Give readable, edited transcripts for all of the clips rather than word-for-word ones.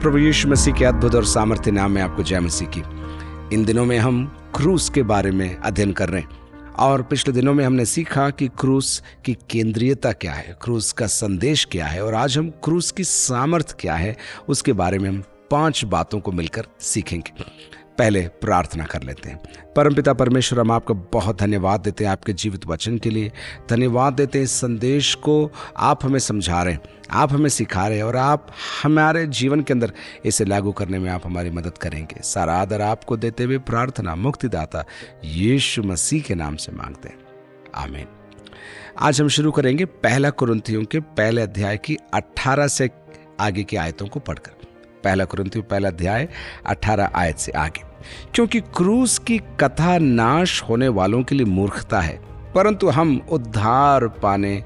प्रभु यीशु मसीह के अद्भुत और सामर्थ्य नाम में आपको जय मसीह की। इन दिनों में हम क्रूस के बारे में अध्ययन कर रहे हैं और पिछले दिनों में हमने सीखा कि क्रूस की केंद्रीयता क्या है, क्रूस का संदेश क्या है और आज हम क्रूस की सामर्थ्य क्या है उसके बारे में हम 5 बातों को मिलकर सीखेंगे। पहले प्रार्थना कर लेते हैं। परमपिता परमेश्वर, हम आपको बहुत धन्यवाद देते हैं आपके जीवित वचन के लिए। धन्यवाद देते हैं इस संदेश को आप हमें समझा रहे हैं, आप हमें सिखा रहे हैं और आप हमारे जीवन के अंदर इसे लागू करने में आप हमारी मदद करेंगे। सारा आदर आपको देते हुए प्रार्थना मुक्तिदाता यीशु मसीह के नाम से मांगते हैं, आमीन। आज हम शुरू करेंगे पहला कुरिन्थियों के पहले अध्याय की 18 से आगे की आयतों को पढ़कर। पहला कुरिन्थियों पहला अध्याय 18 आयत से आगे। क्योंकि क्रूस की कथा नाश होने वालों के लिए मूर्खता है, परंतु हम उद्धार पाने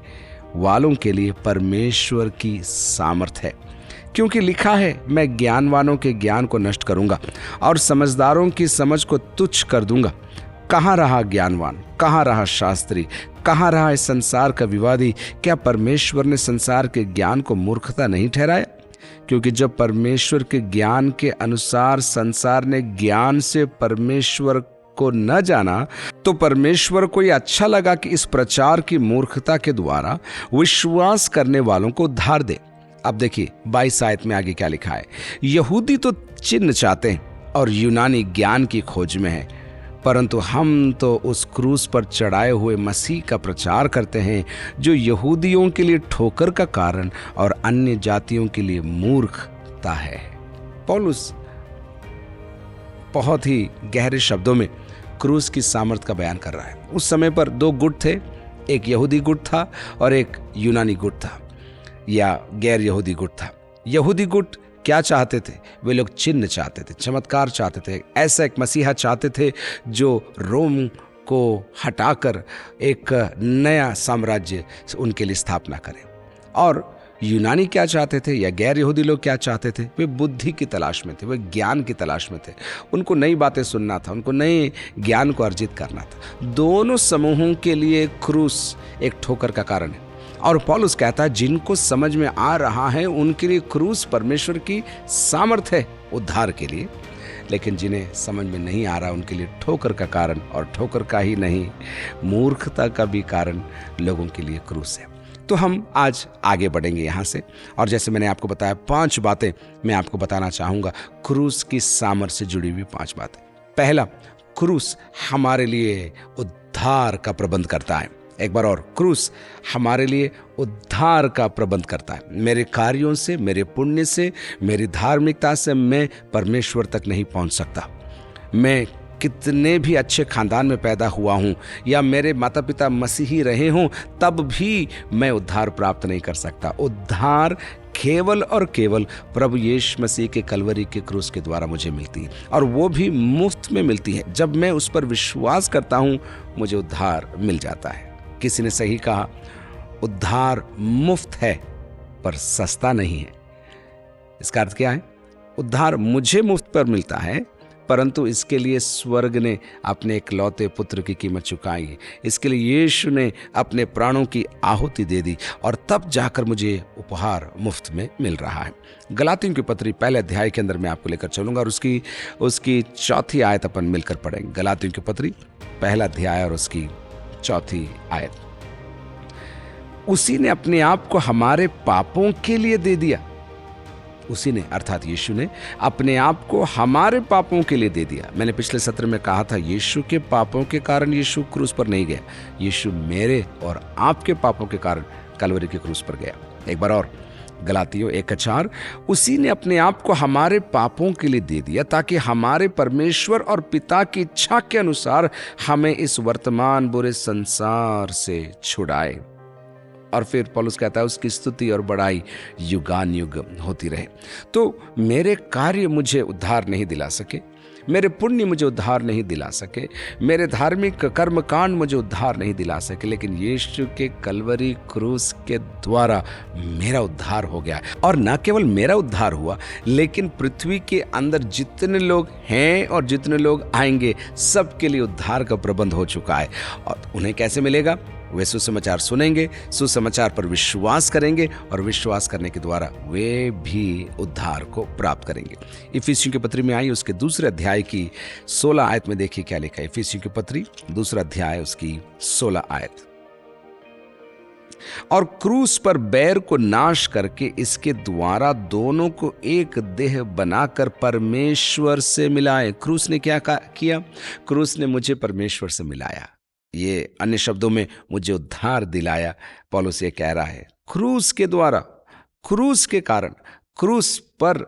वालों के लिए परमेश्वर की सामर्थ है। क्योंकि लिखा है, मैं ज्ञानवानों के ज्ञान को नष्ट करूंगा और समझदारों की समझ को तुच्छ कर दूंगा। कहाँ रहा ज्ञानवान, कहाँ रहा शास्त्री, कहाँ रहा इस संसार का विवादी? क्या परमेश्वर ने संसार के ज्ञान को मूर्खता नहीं ठहराया? क्योंकि जब परमेश्वर के ज्ञान के अनुसार संसार ने ज्ञान से परमेश्वर को न जाना, तो परमेश्वर को यह अच्छा लगा कि इस प्रचार की मूर्खता के द्वारा विश्वास करने वालों को उद्धार दे। अब देखिए 22 आयत में आगे क्या लिखा है। यहूदी तो चिन्ह चाहते हैं और यूनानी ज्ञान की खोज में है, परंतु हम तो उस क्रूस पर चढ़ाए हुए मसीह का प्रचार करते हैं, जो यहूदियों के लिए ठोकर का कारण और अन्य जातियों के लिए मूर्खता है। पौलुस बहुत ही गहरे शब्दों में क्रूस की सामर्थ्य का बयान कर रहा है। उस समय पर 2 गुट थे, एक यहूदी गुट था और एक यूनानी गुट था या गैर यहूदी गुट था। यहूदी गुट क्या चाहते थे? वे लोग चिन्ह चाहते थे, चमत्कार चाहते थे, ऐसा एक मसीहा चाहते थे जो रोम को हटाकर एक नया साम्राज्य उनके लिए स्थापना करे। और यूनानी क्या चाहते थे या गैर यहूदी लोग क्या चाहते थे? वे बुद्धि की तलाश में थे, वे ज्ञान की तलाश में थे। उनको नई बातें सुनना था, उनको नए ज्ञान को अर्जित करना था। दोनों समूहों के लिए क्रूस एक ठोकर का कारण है। और पौलुस कहता है, जिनको समझ में आ रहा है उनके लिए क्रूस परमेश्वर की सामर्थ्य है उद्धार के लिए, लेकिन जिन्हें समझ में नहीं आ रहा उनके लिए ठोकर का कारण, और ठोकर का ही नहीं मूर्खता का भी कारण लोगों के लिए क्रूस है। तो हम आज आगे बढ़ेंगे यहाँ से, और जैसे मैंने आपको बताया 5 बातें मैं आपको बताना चाहूँगा क्रूस की सामर्थ्य से जुड़ी हुई 5 बातें। पहला, क्रूस हमारे लिए उद्धार का प्रबंध करता है। एक बार और, क्रूस हमारे लिए उद्धार का प्रबंध करता है। मेरे कार्यों से, मेरे पुण्य से, मेरी धार्मिकता से मैं परमेश्वर तक नहीं पहुंच सकता। मैं कितने भी अच्छे खानदान में पैदा हुआ हूं या मेरे माता पिता मसीही रहे हों, तब भी मैं उद्धार प्राप्त नहीं कर सकता। उद्धार केवल और केवल प्रभु यीशु मसीह के कलवरी के क्रूस के द्वारा मुझे मिलती है, और वो भी मुफ्त में मिलती है। जब मैं उस पर विश्वास करता हूं, मुझे उद्धार मिल जाता है। किसी ने सही कहा, उद्धार मुफ्त है पर सस्ता नहीं है। इसका अर्थ क्या है? उद्धार मुझे मुफ्त पर मिलता है, परंतु इसके लिए स्वर्ग ने अपने इकलौते पुत्र की कीमत चुकाई है। इसके लिए यीशु ने अपने प्राणों की आहुति दे दी, और तब जाकर मुझे उपहार मुफ्त में मिल रहा है। गलातियों की पत्री पहले अध्याय के अंदर मैं आपको लेकर चलूंगा और उसकी 4थी आयत अपन मिलकर पढ़ेंगे। गलातियों की पत्री पहला अध्याय और उसकी 4थी आयत। उसी ने अपने आप को हमारे पापों के लिए दे दिया। उसी ने अर्थात यीशु ने अपने आप को हमारे पापों के लिए दे दिया। मैंने पिछले सत्र में कहा था, यीशु के पापों के कारण यीशु क्रूस पर नहीं गया, यीशु मेरे और आपके पापों के कारण कलवरी के क्रूस पर गया। एक बार और, गलातियों 1:4। उसी ने अपने आप को हमारे पापों के लिए दे दिया, ताकि हमारे परमेश्वर और पिता की इच्छा के अनुसार हमें इस वर्तमान बुरे संसार से छुड़ाए। और फिर पौलुस कहता है, उसकी स्तुति और बड़ाई युगान युग होती रहे। तो मेरे कार्य मुझे उद्धार नहीं दिला सके, मेरे पुण्य मुझे उद्धार नहीं दिला सके, मेरे धार्मिक कर्मकांड मुझे उद्धार नहीं दिला सके, लेकिन यीशु के कलवरी क्रूस के द्वारा मेरा उद्धार हो गया। और न केवल मेरा उद्धार हुआ, लेकिन पृथ्वी के अंदर जितने लोग हैं और जितने लोग आएंगे, सबके लिए उद्धार का प्रबंध हो चुका है। और उन्हें कैसे मिलेगा? वे सुसमाचार सुनेंगे, सुसमाचार पर विश्वास करेंगे और विश्वास करने के द्वारा वे भी उद्धार को प्राप्त करेंगे। इफिसियों की पत्री में आई उसके दूसरे अध्याय की 16 आयत में देखिए क्या लिखा है। इफिसियों की पत्री दूसरा अध्याय उसकी 16 आयत। और क्रूस पर बैर को नाश करके इसके द्वारा दोनों को एक देह बनाकर परमेश्वर से मिलाए। क्रूस ने क्या किया? क्रूस ने मुझे परमेश्वर से मिलाया। ये अन्य शब्दों में मुझे उद्धार दिलाया। पौलुस ये कह रहा है क्रूस के द्वारा, क्रूस के कारण, क्रूस पर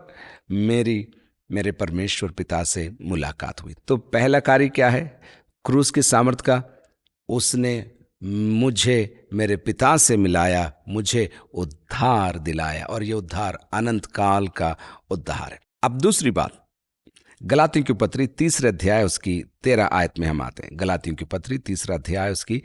मेरे परमेश्वर पिता से मुलाकात हुई। तो पहला कार्य क्या है क्रूस की सामर्थ का? उसने मुझे मेरे पिता से मिलाया, मुझे उद्धार दिलाया, और ये उद्धार अनंत काल का उद्धार है। अब दूसरी बात, गलातियों की पत्री तीसरे अध्याय उसकी 13 आयत में हम आते हैं। गलातियों की पत्री तीसरा अध्याय उसकी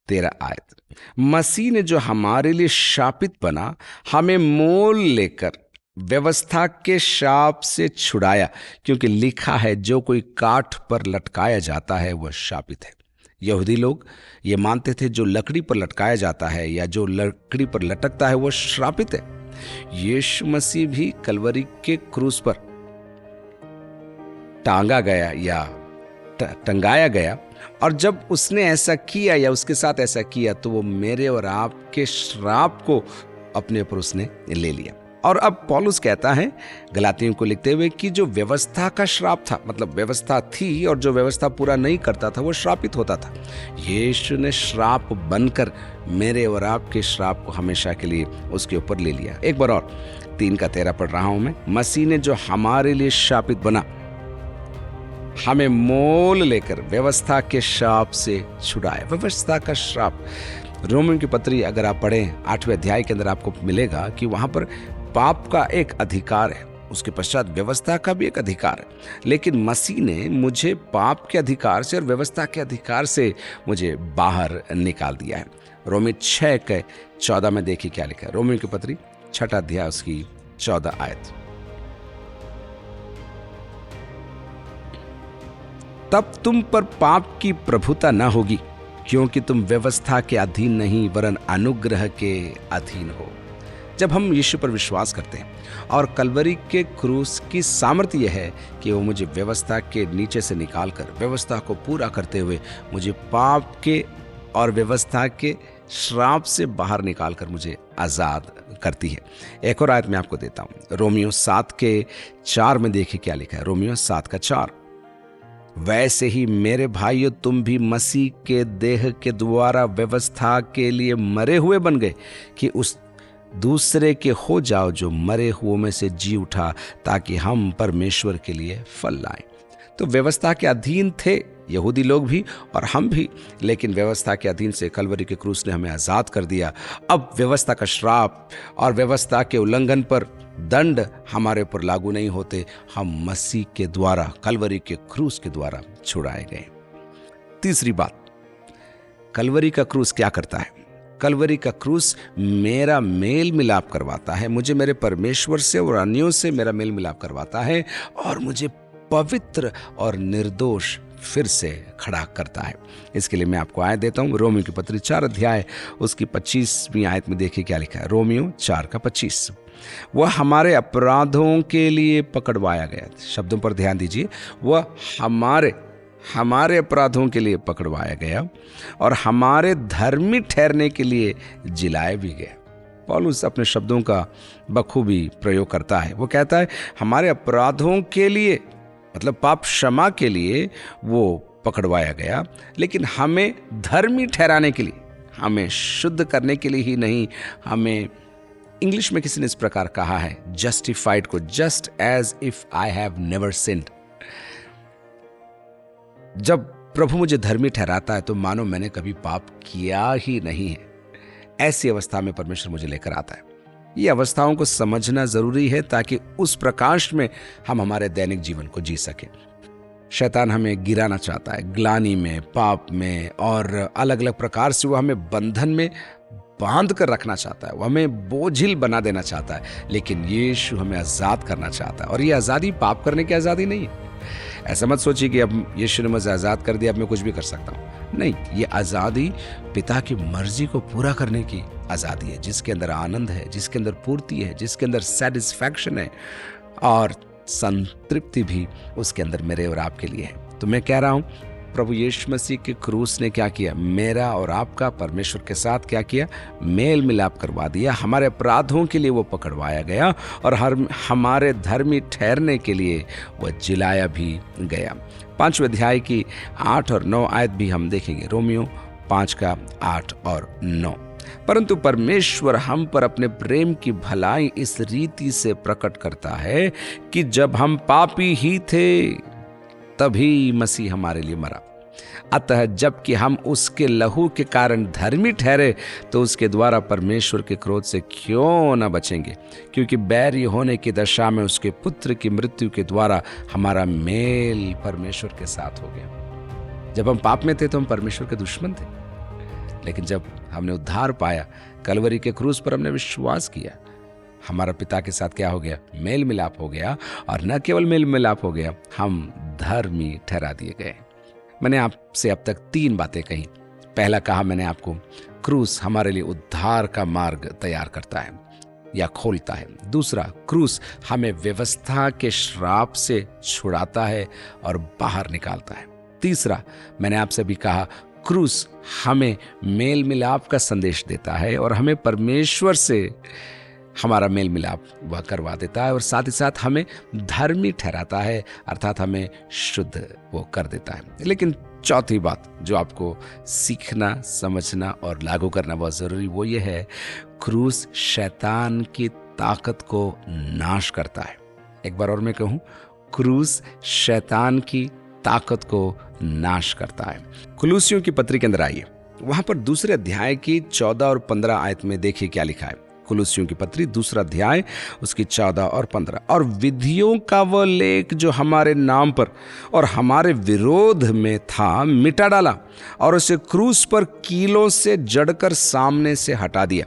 13 आयत। मसीह ने जो हमारे लिए शापित बना, हमें मोल लेकर व्यवस्था के शाप से छुड़ाया, क्योंकि लिखा है जो कोई काठ पर लटकाया जाता है वह शापित है। यहूदी लोग ये मानते थे जो लकड़ी पर लटकाया जाता है या जो लकड़ी पर लटकता है वह श्रापित है। यीशु मसीह भी कलवरी के क्रूस पर टांगा गया या टंगाया गया, और जब उसने ऐसा किया या उसके साथ ऐसा किया तो वो मेरे और आपके श्राप को अपने ऊपर उसने ले लिया। और अब पौलुस कहता है गलातियों को लिखते हुए कि जो व्यवस्था का श्राप था, मतलब व्यवस्था थी और जो व्यवस्था पूरा नहीं करता था वो श्रापित होता था, यीशु ने श्राप बनकर मेरे और आपके श्राप को हमेशा के लिए उसके ऊपर ले लिया। एक बार और 3:13 पढ़ रहा हूं मैं। मसीह ने जो हमारे लिए शापित बना, हमें मोल लेकर व्यवस्था के श्राप से छुड़ाया। व्यवस्था का श्राप, रोमियों की पत्री अगर आप पढ़ें 8वें अध्याय के अंदर आपको मिलेगा कि वहां पर पाप का एक अधिकार है, उसके पश्चात व्यवस्था का भी एक अधिकार है, लेकिन मसीह ने मुझे पाप के अधिकार से और व्यवस्था के अधिकार से मुझे बाहर निकाल दिया है। रोमी 6:14 में देखिए क्या लिखा है। रोमियों की पत्री 6 अध्याय उसकी 14 आयत। तब तुम पर पाप की प्रभुता न होगी, क्योंकि तुम व्यवस्था के अधीन नहीं वरन अनुग्रह के अधीन हो। जब हम यीशु पर विश्वास करते हैं और कलवरी के क्रूस की सामर्थ्य यह है कि वो मुझे व्यवस्था के नीचे से निकालकर व्यवस्था को पूरा करते हुए मुझे पाप के और व्यवस्था के श्राप से बाहर निकालकर मुझे आजाद करती है। एक और आयत मैं आपको देता हूं, रोमियो 7:4 में देखिए क्या लिखा है। रोमियो 7:4। वैसे ही मेरे भाइयों तुम भी मसीह के देह के द्वारा व्यवस्था के लिए मरे हुए बन गए कि उस दूसरे के हो जाओ जो मरे हुओं में से जी उठा, ताकि हम परमेश्वर के लिए फल लाएं। तो व्यवस्था के अधीन थे यहूदी लोग भी और हम भी, लेकिन व्यवस्था के अधीन से कलवरी के क्रूस ने हमें आजाद कर दिया। अब व्यवस्था का श्राप और व्यवस्था के उल्लंघन पर दंड हमारे ऊपर लागू नहीं होते। हम मसीह के द्वारा, कलवरी के क्रूस के द्वारा छुड़ाए गए। तीसरी बात, कलवरी का क्रूस क्या करता है? कलवरी का क्रूस मेरा मेल मिलाप करवाता है, मुझे मेरे परमेश्वर से और अन्यों से मेरा मेल मिलाप करवाता है और मुझे पवित्र और निर्दोष फिर से खड़ा करता है। इसके लिए मैं आपको आयत देता हूं, रोमियो की पत्री 4 अध्याय उसकी 25वीं आयत में देखिए क्या लिखा है। रोमियो 4:25। वह हमारे अपराधों के लिए पकड़वाया गया। शब्दों पर ध्यान दीजिए, वह हमारे अपराधों के लिए पकड़वाया गया और हमारे धर्मी ठहरने के लिए जिलाया भी गया। पौलुस अपने शब्दों का बखूबी प्रयोग करता है। वो कहता है हमारे अपराधों के लिए, मतलब पाप क्षमा के लिए वो पकड़वाया गया, लेकिन हमें धर्मी ठहराने के लिए, हमें शुद्ध करने के लिए ही नहीं, हमें, इंग्लिश में किसी ने इस प्रकार कहा है जस्टिफाइड को, just as if I have never sinned. जब प्रभु मुझे धर्मी ठहराता है तो मानो मैंने कभी पाप किया ही नहीं है। ऐसी अवस्था में परमेश्वर मुझे लेकर आता है। ये अवस्थाओं को समझना जरूरी है ताकि उस प्रकाश में हम हमारे दैनिक जीवन को जी सके। शैतान हमें गिराना चाहता है, ग्लानि में, पाप में और अलग अलग प्रकार से वो हमें बंधन में बांध कर रखना चाहता है, वो हमें बोझिल बना देना चाहता है, लेकिन यीशु हमें आजाद करना चाहता है। और ये आजादी पाप करने की आजादी नहीं है, ऐसा मत सोचिए कि अब यीशु ने मुझे आज़ाद कर दिया, अब मैं कुछ भी कर सकता हूँ। नहीं, ये आज़ादी पिता की मर्जी को पूरा करने की आज़ादी है, जिसके अंदर आनंद है, जिसके अंदर पूर्ति है, जिसके अंदर सेटिस्फैक्शन है और संतृप्ति भी उसके अंदर मेरे और आपके लिए है। तो मैं कह रहा हूँ, प्रभु यीशु मसीह के क्रूस ने क्या किया? मेरा और आपका परमेश्वर के साथ क्या किया? मेल मिलाप करवा दिया। हमारे अपराधों के लिए वो पकड़वाया गया और हमारे धर्मी ठहरने के लिए वह जिलाया भी गया। 5वें अध्याय की 8 और 9 आयत भी हम देखेंगे, रोमियो 5 का 8 और 9। परंतु परमेश्वर हम पर अपने प्रेम की भलाई इस रीति से प्रकट करता है कि जब हम पापी ही थे तभी मसीह हमारे लिए मरा। अतः जबकि हम उसके लहू के कारण धर्मी ठहरे तो उसके द्वारा परमेश्वर के क्रोध से क्यों न बचेंगे, क्योंकि बैरी होने की दशा में उसके पुत्र की मृत्यु के द्वारा हमारा मेल परमेश्वर के साथ हो गया। जब हम पाप में थे तो हम परमेश्वर के दुश्मन थे, लेकिन जब हमने उद्धार पाया, कलवरी के क्रूस पर हमने विश्वास किया, हमारा पिता के साथ क्या हो गया? मेल मिलाप हो गया। और न केवल मेल मिलाप हो गया, हम धर्मी ठहरा दिए गए। मैंने आपसे अब तक 3 बातें कही। पहला कहा मैंने आपको, क्रूस हमारे लिए उद्धार का मार्ग तैयार करता है या खोलता है। दूसरा, क्रूस हमें व्यवस्था के श्राप से छुड़ाता है और बाहर निकालता है। तीसरा, मैंने आपसे भी कहा, क्रूस हमें मेल मिलाप का संदेश देता है और हमें परमेश्वर से हमारा मेल मिलाप वह करवा देता है और साथ ही साथ हमें धर्मी ठहराता है, अर्थात हमें शुद्ध वो कर देता है। लेकिन चौथी बात जो आपको सीखना, समझना और लागू करना बहुत जरूरी, वो ये है, क्रूस शैतान की ताकत को नाश करता है। एक बार और मैं कहूं, क्रूस शैतान की ताकत को नाश करता है। कुलूसियों की पत्री के अंदर आइए, वहां पर 2 अध्याय की 14 और 15 आयत में देखिए क्या लिखा है। कुलूसियों की पत्री 2 अध्याय उसकी 14 और 15। और विधियों का वह लेख जो हमारे नाम पर और हमारे विरोध में था मिटा डाला और उसे क्रूस पर कीलों से जड़कर सामने से हटा दिया।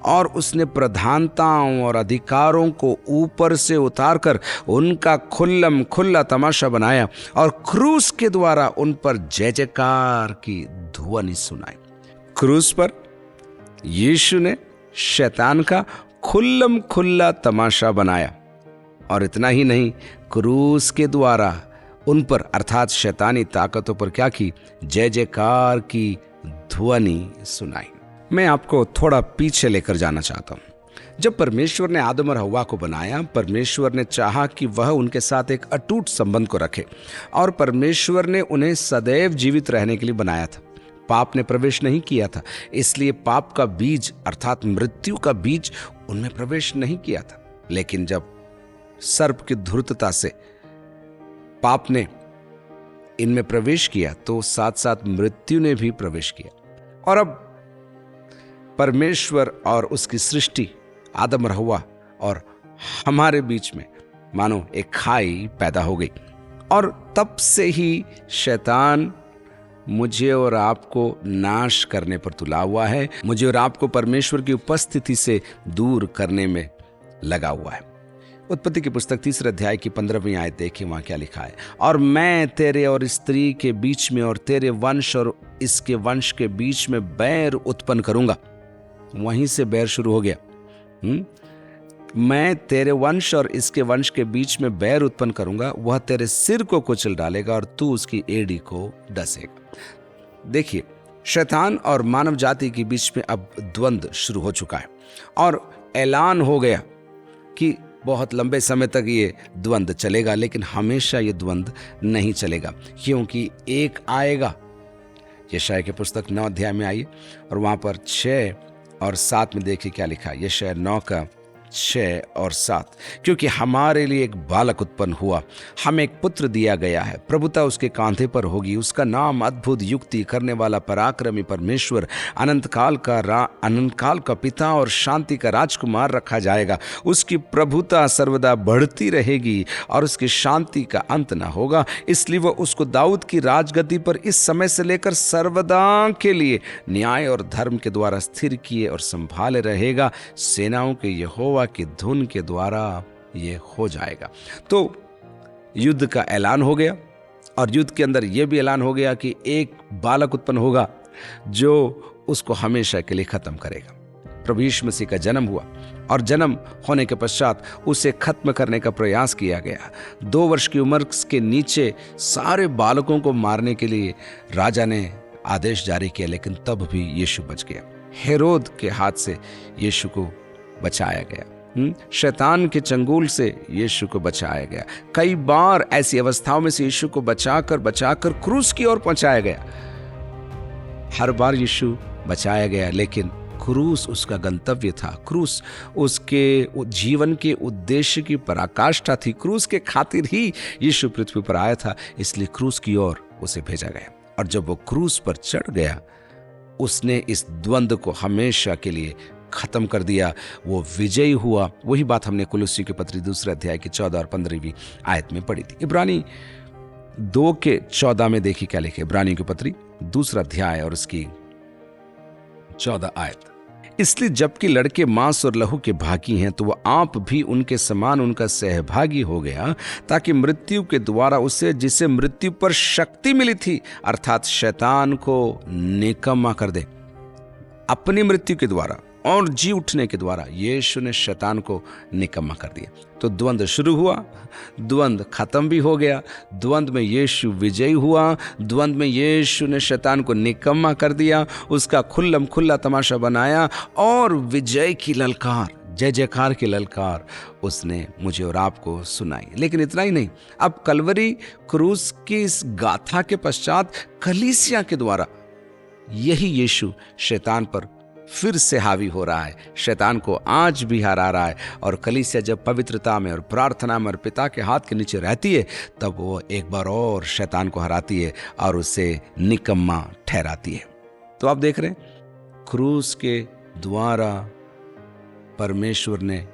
और उसने प्रधानताओं और अधिकारों को ऊपर से उतारकर उनका खुल्लम खुल्ला तमाशा बनाया और क्रूस के द्वारा उन पर जय जयकार की ध्वनि सुनाई। क्रूस पर यीशु ने शैतान का खुल्लम खुल्ला तमाशा बनाया और इतना ही नहीं, क्रूस के द्वारा उन पर अर्थात शैतानी ताकतों पर क्या की? जय जयकार की ध्वनि सुनाई। मैं आपको थोड़ा पीछे लेकर जाना चाहता हूं। जब परमेश्वर ने आदम और हव्वा को बनाया, परमेश्वर ने चाहा कि वह उनके साथ एक अटूट संबंध को रखे और परमेश्वर ने उन्हें सदैव जीवित रहने के लिए बनाया था। पाप ने प्रवेश नहीं किया था, इसलिए पाप का बीज अर्थात मृत्यु का बीज उनमें प्रवेश नहीं किया था। लेकिन जब सर्प की धूर्तता से पाप ने इनमें प्रवेश किया तो साथ साथ मृत्यु ने भी प्रवेश किया। और अब परमेश्वर और उसकी सृष्टि, आदम और हव्वा और हमारे बीच में मानो एक खाई पैदा हो गई। और तब से ही शैतान मुझे और आपको नाश करने पर तुला हुआ है, मुझे और आपको परमेश्वर की उपस्थिति से दूर करने में लगा हुआ है। उत्पत्ति की पुस्तक 3 अध्याय की 15वीं आयत देखिए, वहां क्या लिखा है। और मैं तेरे और स्त्री के बीच में और तेरे वंश और इसके वंश के बीच में बैर उत्पन्न करूंगा। वहीं से बैर शुरू हो गया। मैं तेरे वंश और इसके वंश के बीच में बैर उत्पन्न करूंगा, वह तेरे सिर को कुचल डालेगा और तू उसकी एड़ी को डसेगा। देखिए, शैतान और मानव जाति के बीच में अब द्वंद्व शुरू हो चुका है और ऐलान हो गया कि बहुत लंबे समय तक ये द्वंद्व चलेगा, लेकिन हमेशा ये द्वंद्व नहीं चलेगा, क्योंकि एक आएगा। यशायाह की पुस्तक 9 अध्याय में आइए और वहां पर 6 और 7 में देखिए क्या लिखा है। यशायाह 9 का 6 और 7। क्योंकि हमारे लिए एक बालक उत्पन्न हुआ, हमें एक पुत्र दिया गया है, प्रभुता उसके कांधे पर होगी, उसका नाम अद्भुत, युक्ति करने वाला, पराक्रमी परमेश्वर, अनंत काल का पिता और शांति का राजकुमार रखा जाएगा। उसकी प्रभुता सर्वदा बढ़ती रहेगी और उसकी शांति का अंत न होगा। इसलिए वह उसको दाऊद की राजगद्दी पर इस समय से लेकर सर्वदा के लिए न्याय और धर्म के द्वारा स्थिर किए और संभाले रहेगा। सेनाओं के यहोवा की धुन के द्वारा ये हो जाएगा। तो युद्ध का ऐलान हो गया और युद्ध के अंदर यह भी ऐलान हो गया कि एक बालक उत्पन्न होगा जो उसको हमेशा के लिए खत्म करेगा। प्रभु यीशु मसीह का जन्म हुआ और जन्म होने के पश्चात उसे खत्म करने का प्रयास किया गया। 2 वर्ष की उम्र के नीचे सारे बालकों को मारने के लिए राजा ने आदेश जारी किया, लेकिन तब भी यीशु बच गया। हेरोद के हाथ से यीशु को बचाया गया, शैतान के चंगुल से यीशु को बचाया गया। कई बार ऐसी अवस्थाओं में से यीशु को बचाकर क्रूस की ओर पहुंचाया गया। हर बार यीशु बचाया गया, लेकिन क्रूस उसका गंतव्य था। क्रूस उसके जीवन के उद्देश्य की पराकाष्ठा थी। क्रूस के खातिर ही यीशु पृथ्वी पर आया था, इसलिए क्रूस की ओर उसे भेजा गया। और जब वो क्रूस पर चढ़ गया, उसने इस द्वंद्व को हमेशा के लिए खत्म कर दिया। वो विजयी हुआ। वही बात हमने कुलुस्सी की पत्री 2 अध्याय की 14 और 15वीं आयत में पढ़ी थी। इब्रानी 2:14 में देखिए क्या लिखे। इब्रानी की पत्री 2 अध्याय और उसकी 14 आयत। इसलिए जबकि लड़के मांस और लहू के भागी हैं, तो वह आप भी उनके समान उनका सहभागी हो गया, ताकि मृत्यु के द्वारा उसे, जिसे मृत्यु पर शक्ति मिली थी, अर्थात शैतान को निकम्मा कर दे। अपनी मृत्यु के द्वारा और जी उठने के द्वारा यीशु ने शैतान को निकम्मा कर दिया। तो द्वंद्व शुरू हुआ, द्वंद्व खत्म भी हो गया। द्वंद्व में यीशु विजयी हुआ। द्वंद्व में यीशु ने शैतान को निकम्मा कर दिया, उसका खुल्लम खुल्ला तमाशा बनाया और विजय की ललकार, जय जयकार की ललकार उसने मुझे और आपको सुनाई। लेकिन इतना ही नहीं, अब कलवरी क्रूस की इस गाथा के पश्चात कलीसिया के द्वारा यही यीशु शैतान पर फिर से हावी हो रहा है, शैतान को आज भी हरा रहा है। और कलीसिया जब पवित्रता में और प्रार्थना में और पिता के हाथ के नीचे रहती है, तब वो एक बार और शैतान को हराती है और उसे निकम्मा ठहराती है। तो आप देख रहे हैं, क्रूस के द्वारा परमेश्वर ने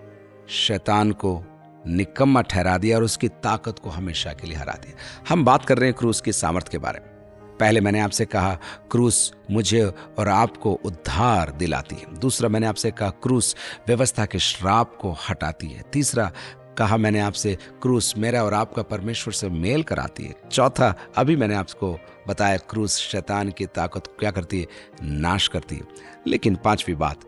शैतान को निकम्मा ठहरा दिया और उसकी ताकत को हमेशा के लिए हरा दिया। हम बात कर रहे हैं क्रूस की सामर्थ के बारे में। पहले मैंने आपसे कहा क्रूस मुझे और आपको उद्धार दिलाती है। दूसरा मैंने आपसे कहा क्रूस व्यवस्था के श्राप को हटाती है। तीसरा कहा मैंने आपसे क्रूस मेरा और आपका परमेश्वर से मेल कराती है। चौथा अभी मैंने आपको बताया क्रूस शैतान की ताकत को क्या करती है, नाश करती है। लेकिन 5वीं बात,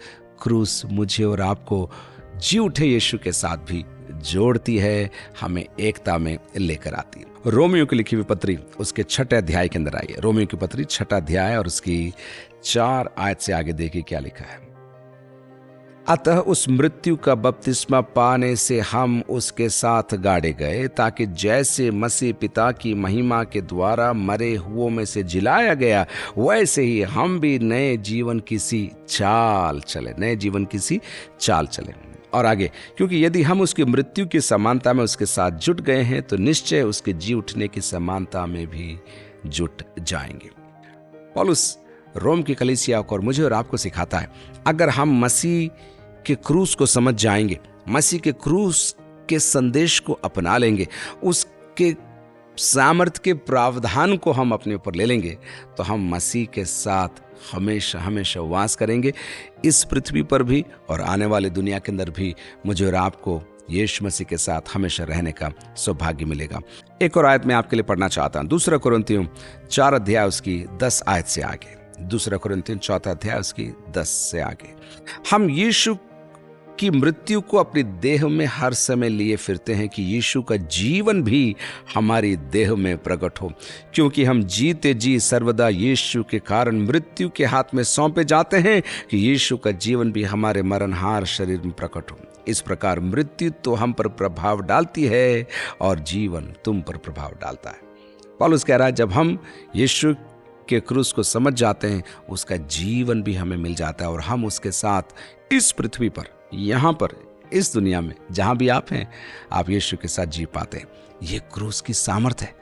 क्रूस मुझे और आपको जी उठे यीशु के साथ भी जोड़ती है, हमें एकता में लेकर आती है। रोमियो की लिखी हुई पत्री उसके 6 अध्याय के अंदर आई है। रोमियो की पत्री 6 अध्याय और उसकी 4 आयत से आगे देखिए क्या लिखा है। अतः उस मृत्यु का बपतिस्मा पाने से हम उसके साथ गाड़े गए, ताकि जैसे मसीह पिता की महिमा के द्वारा मरे हुओं में से जिलाया गया, वैसे ही हम भी नए जीवन की सी चाल चले। और आगे, क्योंकि यदि हम उसकी मृत्यु की समानता में उसके साथ जुट गए हैं, तो निश्चय उसके जी उठने की समानता में भी जुट जाएंगे। पौलुस रोम की कलीसिया को और मुझे और आपको सिखाता है, अगर हम मसीह के क्रूस को समझ जाएंगे, मसीह के क्रूस के संदेश को अपना लेंगे, उसके सामर्थ के प्रावधान को हम अपने ऊपर ले लेंगे, तो हम मसीह के साथ हमेशा हमेशा वास करेंगे, इस पृथ्वी पर भी और आने वाली दुनिया के अंदर भी मुझे और आपको यीशु मसीह के साथ हमेशा रहने का सौभाग्य मिलेगा। एक और आयत मैं आपके लिए पढ़ना चाहता हूं, 2 कुरिन्थियों 4 अध्याय उसकी 10 आयत से आगे। 2 कुरिन्थियों 4 अध्याय उसकी 10 से आगे। हम यीशु की मृत्यु को अपनी देह में हर समय लिए फिरते हैं, कि यीशु का जीवन भी हमारी देह में प्रकट हो, क्योंकि हम जीते जी सर्वदा यीशु के कारण मृत्यु के हाथ में सौंपे जाते हैं, कि यीशु का जीवन भी हमारे मरणहार शरीर में प्रकट हो। इस प्रकार मृत्यु तो हम पर प्रभाव डालती है और जीवन तुम पर प्रभाव डालता है। पौलुस कह रहा है, जब हम यीशु के क्रूस को समझ जाते हैं, उसका जीवन भी हमें मिल जाता है और हम उसके साथ इस पृथ्वी पर, यहाँ पर, इस दुनिया में जहाँ भी आप हैं, आप यीशु के साथ जी पाते हैं। ये क्रूस की सामर्थ है।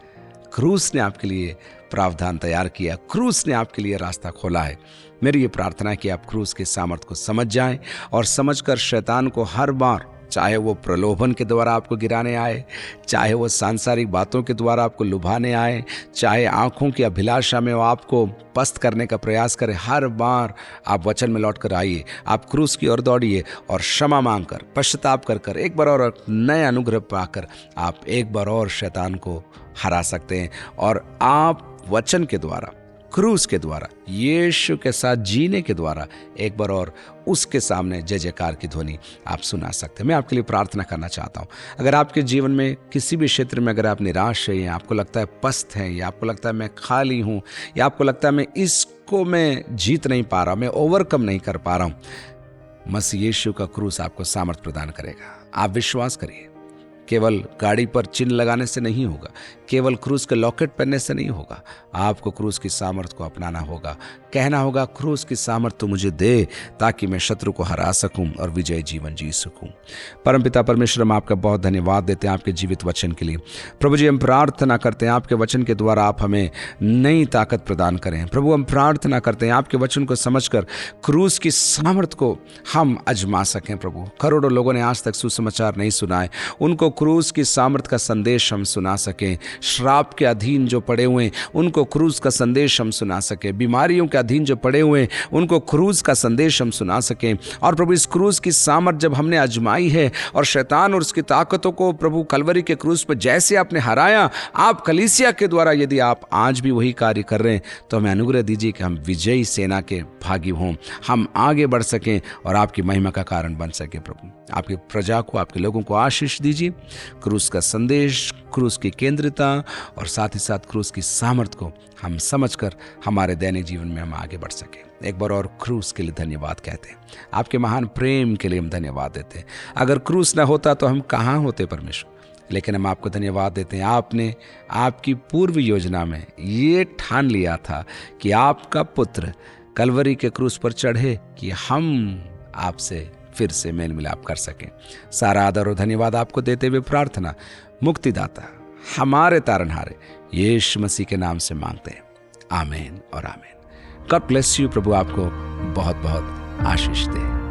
क्रूस ने आपके लिए प्रावधान तैयार किया, क्रूस ने आपके लिए रास्ता खोला है। मेरी ये प्रार्थना है कि आप क्रूस की सामर्थ को समझ जाएं और समझकर शैतान को हर बार चाहे वो प्रलोभन के द्वारा आपको गिराने आए, चाहे वो सांसारिक बातों के द्वारा आपको लुभाने आए, चाहे आंखों की अभिलाषा में वो आपको पस्त करने का प्रयास करे, हर बार आप वचन में लौट कर आइए, आप क्रूस की ओर दौड़िए और क्षमा मांगकर, पश्चाताप कर एक बार और नए अनुग्रह पाकर आप एक बार और शैतान को हरा सकते हैं। और आप वचन के द्वारा, क्रूस के द्वारा, यीशु के साथ जीने के द्वारा एक बार और उसके सामने जय जयकार की ध्वनि आप सुना सकते हैं। मैं आपके लिए प्रार्थना करना चाहता हूं। अगर आपके जीवन में किसी भी क्षेत्र में अगर आप निराश हैं, या आपको लगता है पस्त है, या आपको लगता है मैं खाली हूं, या आपको लगता है मैं जीत नहीं पा रहा, मैं ओवरकम नहीं कर पा रहा हूं, मसीह यीशु का क्रूस आपको सामर्थ प्रदान करेगा। आप विश्वास करिए। केवल गाड़ी पर चिन्ह लगाने से नहीं होगा, केवल क्रूस के लॉकेट पहनने से नहीं होगा, आपको क्रूस की सामर्थ को अपनाना होगा। कहना होगा, क्रूस की सामर्थ तो मुझे दे ताकि मैं शत्रु को हरा सकूं और विजय जीवन जी सकूं। परमपिता परमेश्वर, हम आपका बहुत धन्यवाद देते हैं आपके जीवित वचन के लिए। प्रभु जी, हम प्रार्थना करते हैं आपके वचन के द्वारा आप हमें नई ताकत प्रदान करें। प्रभु, हम प्रार्थना करते हैं आपके वचन को समझकर क्रूस की सामर्थ को हम अजमा सकें। प्रभु, करोड़ों लोगों ने आज तक सुसमाचार नहीं सुना है, उनको क्रूस की सामर्थ का संदेश हम सुना सकें। श्राप के अधीन जो पड़े हुए उनको क्रूस का संदेश हम सुना सकें। बीमारियों के अधीन जो पड़े हुए उनको क्रूस का संदेश हम सुना सकें। और प्रभु, इस क्रूस की सामर्थ जब हमने आजमाई है और शैतान और उसकी ताकतों को प्रभु कलवरी के क्रूस पर जैसे आपने हराया, आप कलीसिया के द्वारा यदि आप आज भी वही कार्य कर रहे हैं, तो हमें अनुग्रह दीजिए कि हम विजयी सेना के भागी हों, हम आगे बढ़ सकें और आपकी महिमा का कारण बन सके। प्रभु, आपकी प्रजा को, आपके लोगों को आशीष दीजिए। क्रूस का संदेश, क्रूस की केंद्रिता और साथ ही साथ क्रूस की सामर्थ को हम समझकर हमारे दैनिक जीवन में हम आगे बढ़ सके। एक बार और क्रूस के लिए धन्यवाद कहते हैं, आपके महान प्रेम के लिए हम धन्यवाद देते हैं। अगर क्रूस ना होता तो हम कहाँ होते परमेश्वर, लेकिन हम आपको धन्यवाद देते हैं। आपने आपकी पूर्व योजना में ये ठान लिया था कि आपका पुत्र कलवरी के क्रूस पर चढ़े कि हम आपसे फिर से मेल मिलाप कर सकें। सारा आदर और धन्यवाद आपको देते हुए प्रार्थना मुक्तिदाता, हमारे तारनहारे यीशु मसीह के नाम से मांगते हैं, आमीन और आमीन। God bless you. प्रभु आपको बहुत बहुत आशीष दे।